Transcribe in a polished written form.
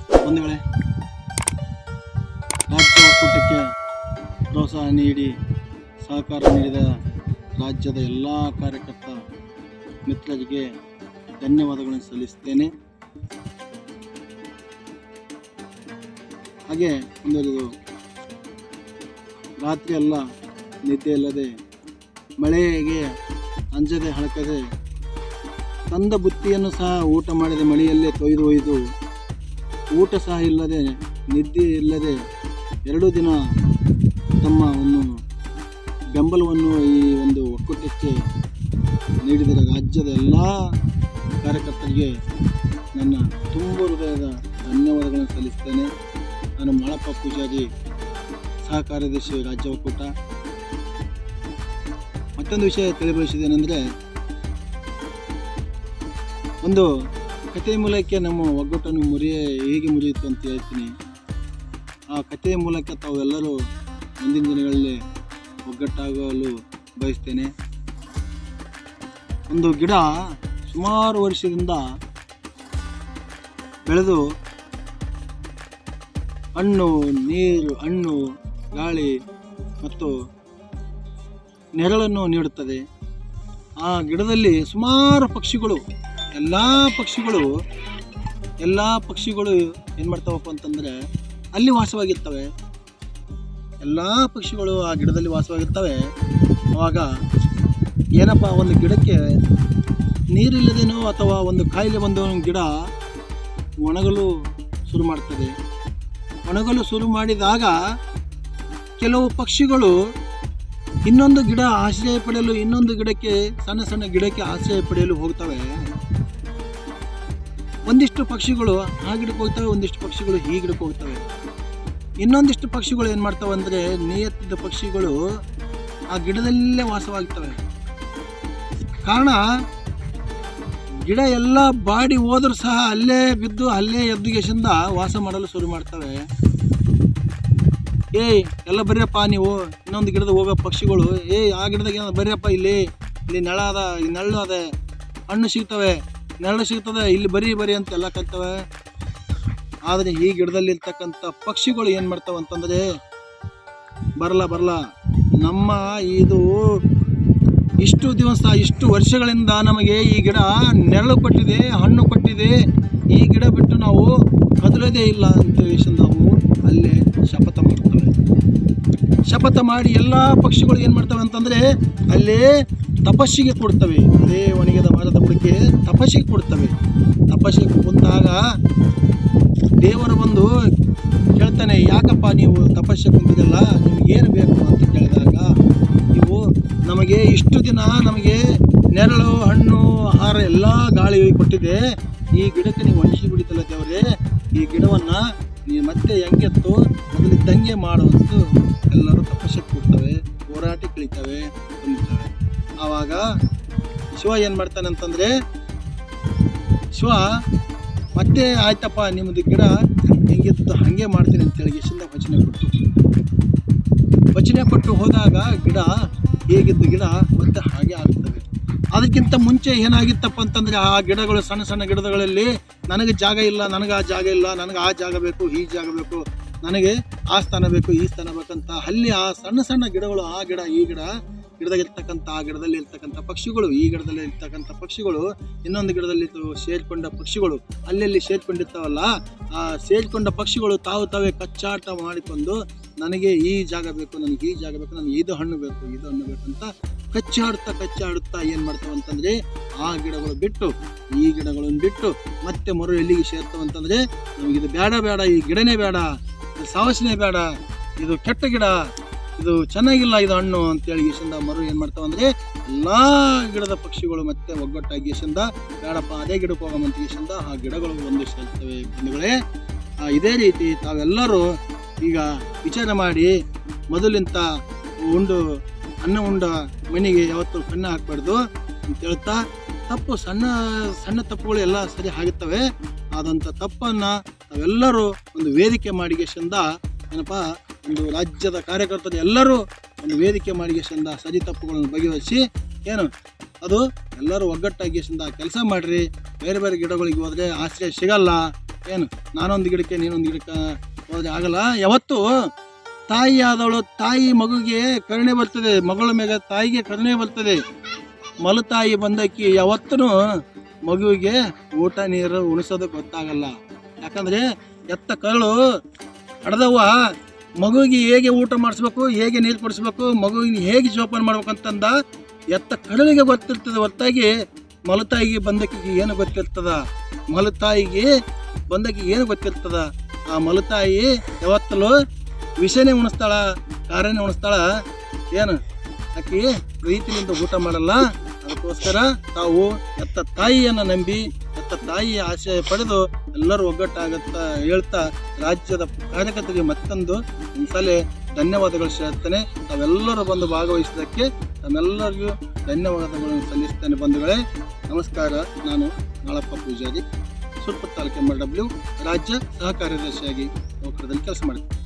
ಬಂಧುಗಳೇ, ರಾಜ್ಯ ಒಕ್ಕೂಟಕ್ಕೆ ಪ್ರೋತ್ಸಾಹ ನೀಡಿ ಸಹಕಾರ ನೀಡಿದ ರಾಜ್ಯದ ಎಲ್ಲ ಕಾರ್ಯಕರ್ತ ಮಿತ್ರರಿಗೆ ಧನ್ಯವಾದಗಳನ್ನು ಸಲ್ಲಿಸುತ್ತೇನೆ. ಹಾಗೆ ಮುಂದುವರೆದು ರಾತ್ರಿ ಎಲ್ಲ ನಿದ್ದೆ ಇಲ್ಲದೆ ಮಳೆಗೆ ಅಂಜದೆ ಹಳಕದೆ ತಂದ ಬುತ್ತಿಯನ್ನು ಸಹ ಊಟ ಮಾಡಿದ ಮಳೆಯಲ್ಲೇ ತೊಯ್ದು ಊಟ ಸಹ ಇಲ್ಲದೆ ನಿದ್ದೆ ಇಲ್ಲದೆ 2 ದಿನ ತಮ್ಮ ಒಂದು ಬೆಂಬಲವನ್ನು ಈ ಒಂದು ಒಕ್ಕೂಟಕ್ಕೆ ನೀಡಿದ ರಾಜ್ಯದ ಎಲ್ಲ ಕಾರ್ಯಕರ್ತರಿಗೆ ನನ್ನ ತುಂಬ ಹೃದಯದ ಧನ್ಯವಾದಗಳನ್ನು ಸಲ್ಲಿಸ್ತೇನೆ. ನಾನು ಮಾಳಪ್ಪ ಪೂಜಾರಿ, ಸಹ ಕಾರ್ಯದರ್ಶಿ, ರಾಜ್ಯ ಒಕ್ಕೂಟ. ಮತ್ತೊಂದು ವಿಷಯ ತಿಳಿಬಯಸಿದ್ದೇನೆಂದರೆ, ಒಂದು ಕಥೆಯ ಮೂಲಕ ನಮ್ಮ ಒಗ್ಗಟ್ಟನ್ನು ಹೇಗೆ ಮುರಿಯಿತು ಅಂತ ಹೇಳ್ತೀನಿ. ಆ ಕಥೆಯ ಮೂಲಕ ತಾವೆಲ್ಲರೂ ಮುಂದಿನ ದಿನಗಳಲ್ಲಿ ಒಗ್ಗಟ್ಟಾಗಲು ಬಯಸ್ತೇನೆ. ಒಂದು ಗಿಡ ಸುಮಾರು ವರ್ಷದಿಂದ ಬೆಳೆದು ಹಣ್ಣು, ನೀರು, ಹಣ್ಣು, ಗಾಳಿ ಮತ್ತು ನೆರಳನ್ನು ನೀಡುತ್ತದೆ. ಆ ಗಿಡದಲ್ಲಿ ಸುಮಾರು ಪಕ್ಷಿಗಳು, ಎಲ್ಲ ಪಕ್ಷಿಗಳು ಏನು ಮಾಡ್ತಾವಪ್ಪ ಅಂತಂದರೆ ಅಲ್ಲಿ ವಾಸವಾಗಿರ್ತವೆ. ಎಲ್ಲ ಪಕ್ಷಿಗಳು ಆ ಗಿಡದಲ್ಲಿ ವಾಸವಾಗಿರ್ತವೆ. ಆವಾಗ ಏನಪ್ಪ, ಒಂದು ಗಿಡಕ್ಕೆ ನೀರಿಲ್ಲದೇನೋ ಅಥವಾ ಒಂದು ಕಾಯಿಲೆ ಬಂದ ಗಿಡ ಒಣಗಲು ಶುರು ಮಾಡ್ತದೆ. ಒಣಗಲು ಶುರು ಮಾಡಿದಾಗ ಕೆಲವು ಪಕ್ಷಿಗಳು ಇನ್ನೊಂದು ಗಿಡ ಆಶ್ರಯ ಪಡೆಯಲು, ಇನ್ನೊಂದು ಗಿಡಕ್ಕೆ, ಸಣ್ಣ ಗಿಡಕ್ಕೆ ಆಶ್ರಯ ಪಡೆಯಲು ಹೋಗ್ತವೆ. ಒಂದಿಷ್ಟು ಪಕ್ಷಿಗಳು ಆ ಗಿಡಕ್ಕೆ ಹೋಗ್ತವೆ, ಒಂದಿಷ್ಟು ಪಕ್ಷಿಗಳು ಈ ಗಿಡಕ್ಕೆ ಹೋಗ್ತವೆ. ಇನ್ನೊಂದಿಷ್ಟು ಪಕ್ಷಿಗಳು ಏನು ಮಾಡ್ತವೆ ಅಂದರೆ, ನಿಯತ್ತಿದ್ದ ಪಕ್ಷಿಗಳು ಆ ಗಿಡದಲ್ಲೇ ವಾಸವಾಗ್ತವೆ. ಕಾರಣ, ಗಿಡ ಎಲ್ಲ ಬಾಡಿ ಹೋದರೂ ಸಹ ಅಲ್ಲೇ ಬಿದ್ದು ಅಲ್ಲೇ ಎದ್ದುಗೆಸಿಂದ ವಾಸ ಮಾಡಲು ಶುರು ಮಾಡ್ತವೆ. ಎಲ್ಲ ಬರ್ರಿಯಪ್ಪ, ನೀವು ಇನ್ನೊಂದು ಗಿಡದ ಹೋಗೋ ಪಕ್ಷಿಗಳು, ಆ ಗಿಡದಾಗ ಬರ್ರಿಯಪ್ಪ, ಇಲ್ಲಿ ನೆರಳು ಅದೆ, ಹಣ್ಣು ಸಿಗ್ತವೆ, ನೆರಳು ಸಿಗ್ತದೆ, ಇಲ್ಲಿ ಬರಿ ಅಂತೆಲ್ಲ ಕರ್ತವೆ. ಆದರೆ ಈ ಗಿಡದಲ್ಲಿ ಇರ್ತಕ್ಕಂಥ ಪಕ್ಷಿಗಳು ಏನು ಮಾಡ್ತಾವೆ ಅಂತಂದರೆ, ಬರಲ್ಲ, ನಮ್ಮ ಇದು ಇಷ್ಟು ದಿವಸ, ಇಷ್ಟು ವರ್ಷಗಳಿಂದ ನಮಗೆ ಈ ಗಿಡ ನೆರಳು ಕೊಟ್ಟಿದೆ, ಹಣ್ಣು ಕೊಟ್ಟಿದೆ, ಈ ಗಿಡ ಬಿಟ್ಟು ನಾವು ಕದಲೋದೇ ಇಲ್ಲ ಅಂತ ಹೇಳಿ ನಾವು ಅಲ್ಲೇ ಶಪಥ ಮಾಡಿ ಎಲ್ಲ ಪಕ್ಷಿಗಳು ಏನು ಮಾಡ್ತವೆ ಅಂತಂದರೆ ಅಲ್ಲೇ ತಪಸ್ಸಿಗೆ ಕೊಡ್ತವೆ. ಅದೇ ಒಣಗಿದ ಮರದ ಬುಡಕ್ಕೆ ತಪಸ್ಸಿಗೆ ಕೊಡ್ತವೆ. ತಪಸ್ಸಿಗೆ ಕುಂತಾಗ ದೇವರು ಬಂದು ಕೇಳ್ತಾನೆ, ಯಾಕಪ್ಪ ನೀವು ತಪಸ್ಸಿಗೆ ಕುಂತಿರಲ್ಲ, ನಿಮಗೇನು ಬೇಕು ಅಂತ ಕೇಳಿದಾಗ, ನೀವು ನಮಗೆ ಇಷ್ಟು ದಿನ ನಮಗೆ ನೆರಳು, ಹಣ್ಣು, ಆಹಾರ ಎಲ್ಲ ಗಾಳಿ ಕೊಟ್ಟಿದೆ, ಈ ಗಿಡಕ್ಕೆ ನೀವು ಅಳಿಸಿ ಬಿಡಿತಲ್ಲ ದೇವರೇ, ಈ ಗಿಡವನ್ನು ನೀವು ಮತ್ತೆ ಹೆಂಗೆತ್ತು ಮೊದಲಿದ್ದಂಗೆ ಮಾಡುವಂತು ಎಲ್ಲರೂ ತಪಸ್ಸಿಗೆ ಕೊಡ್ತವೆ, ಹೋರಾಟ ಕಳೀತವೆ, ಹೊಂದ್ತವೆ. ಆವಾಗ ಶಿವ ಏನು ಮಾಡ್ತಾನೆ ಅಂತಂದರೆ, ಶಿವ ಮತ್ತೆ ಆಯ್ತಪ್ಪ, ನಿಮ್ಮದು ಗಿಡ ಹೆಂಗಿತ್ತು ಹಾಗೆ ಮಾಡ್ತೀನಿ ಅಂತೇಳಿ ಶಿಂದ ವಚನೆ ಕೊಟ್ಟು ಹೋದಾಗ ಗಿಡ ಹೇಗಿದ್ದು ಗಿಡ ಮತ್ತೆ ಹಾಗೆ ಆಗ್ತವೆ. ಅದಕ್ಕಿಂತ ಮುಂಚೆ ಏನಾಗಿತ್ತಪ್ಪ ಅಂತಂದರೆ, ಆ ಗಿಡಗಳು, ಸಣ್ಣ ಗಿಡಗಳಲ್ಲಿ ನನಗೆ ಜಾಗ ಇಲ್ಲ, ನನಗೆ ಆ ಜಾಗ ಇಲ್ಲ, ನನಗೆ ಆ ಜಾಗ ಬೇಕು, ಈ ಜಾಗ ಬೇಕು, ನನಗೆ ಆ ಸ್ಥಾನ ಬೇಕು, ಈ ಸ್ಥಾನ ಬೇಕಂತ ಅಲ್ಲಿ ಆ ಸಣ್ಣ ಗಿಡಗಳು, ಆ ಗಿಡ, ಈ ಗಿಡ, ಗಿಡದಾಗಿರ್ತಕ್ಕಂಥ ಆ ಗಿಡದಲ್ಲಿ ಇರ್ತಕ್ಕಂಥ ಪಕ್ಷಿಗಳು, ಈ ಗಿಡದಲ್ಲಿ ಇರ್ತಕ್ಕಂಥ ಪಕ್ಷಿಗಳು, ಇನ್ನೊಂದು ಗಿಡದಲ್ಲಿ ಸೇರಿಕೊಂಡ ಪಕ್ಷಿಗಳು ಅಲ್ಲೆಲ್ಲಿ ಸೇರಿಕೊಂಡಿರ್ತಾವಲ್ಲ, ಆ ಸೇರಿಕೊಂಡ ಪಕ್ಷಿಗಳು ತಾವೇ ಕಚ್ಚಾಟ ಮಾಡಿಕೊಂಡು ನನಗೆ ಈ ಜಾಗ ಬೇಕು, ನನಗೆ ಈ ಜಾಗ ಬೇಕು, ನನಗೆ ಇದು ಹಣ್ಣು ಬೇಕು ಅಂತ ಕಚ್ಚಾಡುತ್ತಾ ಏನು ಮಾಡ್ತಾವೆ ಅಂತಂದರೆ, ಆ ಗಿಡಗಳು ಬಿಟ್ಟು ಈ ಗಿಡಗಳನ್ನು ಬಿಟ್ಟು ಮತ್ತೆ ಮರು ಎಲ್ಲಿಗೆ ಸೇರ್ತವೆ ಅಂತಂದರೆ, ನಮಗಿದು ಬೇಡ, ಈ ಗಿಡನೇ ಬೇಡ, ಇದು ಸಾವಸನೆ ಬೇಡ, ಇದು ಕೆಟ್ಟ ಗಿಡ, ಇದು ಚೆನ್ನಾಗಿಲ್ಲ, ಇದು ಹಣ್ಣು ಅಂತೇಳಿ ಗೀಸಿಂದ ಮರು ಏನು ಮಾಡ್ತಾವೆ ಅಂದರೆ, ಎಲ್ಲ ಗಿಡದ ಪಕ್ಷಿಗಳು ಮತ್ತೆ ಒಗ್ಗಟ್ಟಾಗಿ ಗೀಸಿಂದ ಬೇಡಪ್ಪ ಅದೇ ಗಿಡಕ್ಕೆ ಹೋಗಮಂತ ಗೀಸಿಂದ ಆ ಗಿಡಗಳು ಒಂದು ಸೇರ್ತವೆ. ಬಂಧುಗಳೇ, ಇದೇ ರೀತಿ ತಾವೆಲ್ಲರೂ ಈಗ ವಿಚಾರ ಮಾಡಿ, ಮೊದಲಿಂತ ಅನ್ನ ಉಂಡ ಮನೆಗೆ ಯಾವತ್ತೂ ಕಣ್ಣು ಹಾಕಬಾರ್ದು ಅಂತ ಹೇಳ್ತಾ, ಸಣ್ಣ ತಪ್ಪುಗಳು ಎಲ್ಲ ಸರಿ ಆಗುತ್ತವೆ. ಆದಂಥ ತಪ್ಪನ್ನು ನಾವೆಲ್ಲರೂ ಒಂದು ವೇದಿಕೆ ಮಾಡಿಗೆಸಿಂದ ಏನಪ್ಪ, ಒಂದು ರಾಜ್ಯದ ಕಾರ್ಯಕರ್ತರು ಎಲ್ಲರೂ ಒಂದು ವೇದಿಕೆ ಮಾಡಿಗೆಸಿಂದ ಸರಿ ತಪ್ಪುಗಳನ್ನು ಬಗೆಹರಿಸಿ ಅದು ಎಲ್ಲರೂ ಒಗ್ಗಟ್ಟಾಗಿಸಿಂದ ಕೆಲಸ ಮಾಡಿರಿ. ಬೇರೆ ಗಿಡಗಳಿಗೆ ಹೋದರೆ ಆಶ್ರಯ ಸಿಗಲ್ಲ. ಏನು ನಾನೊಂದು ಗಿಡಕ್ಕೆ ನೀನೊಂದು ಗಿಡಕ್ಕೆ ಹೋದ್ರೆ ಆಗಲ್ಲ. ಯಾವತ್ತು ತಾಯಿ ಆದವಳು ತಾಯಿ ಮಗುಗೆ ಕರುಣೆ ಬರ್ತದೆ, ಮಗಳ ಮೇಲೆ ತಾಯಿಗೆ ಕರುಣೆ ಬರ್ತದೆ. ಮಲತಾಯಿ ಬಂದಕ್ಕಿ ಯಾವತ್ತೂ ಮಗುವಿಗೆ ಊಟ ನೀರು ಉಣಿಸೋದು ಗೊತ್ತಾಗಲ್ಲ. ಯಾಕಂದರೆ ಎತ್ತ ಕರಳು ಹಡ್ದವ್ವ ಮಗುವಿಗೆ ಹೇಗೆ ಊಟ ಮಾಡಿಸ್ಬೇಕು, ಹೇಗೆ ನೀರು ಕೊಡಿಸ್ಬೇಕು, ಮಗುವಿಗೆ ಹೇಗೆ ಜೋಪಾನ ಮಾಡ್ಬೇಕಂತಂದ ಎತ್ತ ಕರಳಿಗೆ ಗೊತ್ತಿರ್ತದೆ ಹೊರತಾಗಿ ಮಲತಾಯಿಗೆ ಬಂದಕ್ಕಿಗೆ ಏನು ಗೊತ್ತಿರ್ತದ. ಮಲತಾಯಿಗೆ ಬಂದಕ್ಕಿಗೆ ಏನು ಗೊತ್ತಿರ್ತದ. ಆ ಮಲತಾಯಿ ಯಾವತ್ತಲೂ ವಿಷನೇ ಉಣಿಸ್ತಾಳ, ಕಾರ್ಯನೇ ಉಣಿಸ್ತಾಳ. ಏನು ಆಕೆ ಪ್ರೀತಿಯಿಂದ ಊಟ ಮಾಡಲ್ಲ. ಅದಕ್ಕೋಸ್ಕರ ತಾವು ಎತ್ತ ತಾಯಿಯನ್ನು ನಂಬಿ ಎತ್ತ ತಾಯಿಯ ಆಶಯ ಪಡೆದು ಎಲ್ಲರೂ ಒಗ್ಗಟ್ಟಾಗತ್ತಾ ಹೇಳ್ತಾ ರಾಜ್ಯದ ಕಾರ್ಯಕರ್ತರಿಗೆ ಮತ್ತೊಂದು ಸಲ ಧನ್ಯವಾದಗಳು ಹೇಳ್ತೇನೆ. ತಾವೆಲ್ಲರೂ ಬಂದು ಭಾಗವಹಿಸಿದ್ದಕ್ಕೆ ತಮ್ಮೆಲ್ಲರಿಗೂ ಧನ್ಯವಾದಗಳನ್ನು ಸಲ್ಲಿಸ್ತೇನೆ ಬಂಧುಗಳೇ. ನಮಸ್ಕಾರ. ನಾನು ನಾಳಪ್ಪ ಪೂಜಾರಿ, ಸುರಪುರ ತಾಲೂಕು MLW ರಾಜ್ಯ ಸಹ ಕಾರ್ಯದರ್ಶಿಯಾಗಿ ನೌಕರದಲ್ಲಿ ಕೆಲಸ ಮಾಡ್ತೀನಿ.